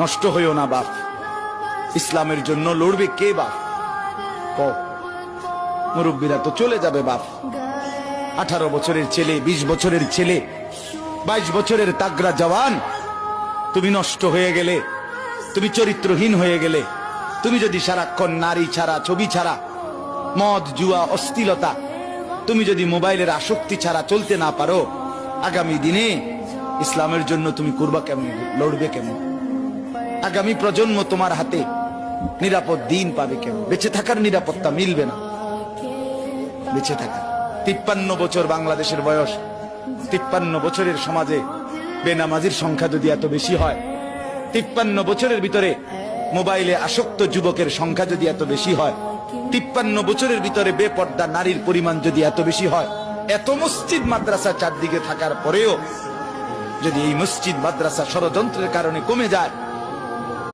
নষ্ট হইও না বাপ। ইসলামের জন্য লড়বে কে বাপ? মুরব্বীরা তো চলে যাবে বাপ। 18 বছরের ছেলে, 20 বছরের ছেলে, 22 বছরের তাগড়া জওয়ান, তুমি নষ্ট হয়ে গেলে, তুমি চরিত্রহীন হয়ে গেলে, তুমি যদি সারাক্ষণ নারী ছাড়া, ছবি ছাড়া, মদ জুয়া অশ্লীলতা, তুমি যদি মোবাইলের আসক্তি ছাড়া চলতে না পারো, আগামী দিনে ইসলামের জন্য তুমি করবা কেমন, লড়বে কেমন? আগামী প্রজন্ম তোমার হাতে নিরাপদ দিন পাবে কেমন? বেঁচে থাকার নিরাপত্তা মিলবে না। বেঁচে থাকা 53 বছর বাংলাদেশের বয়স, 53 বছরের সমাজে বেনামাজির সংখ্যা যদি এত বেশি হয়, 53 বছরের ভিতরে মোবাইলে আসক্ত যুবকের সংখ্যা যদি এত বেশি হয়, 53 বছরের ভিতরে বেপর্দা নারীর পরিমাণ যদি এত বেশি হয়, এত মসজিদ মাদ্রাসা চারদিকে থাকার পরেও যদি এই মসজিদ মাদ্রাসা ষড়যন্ত্রের কারণে কমে যায়,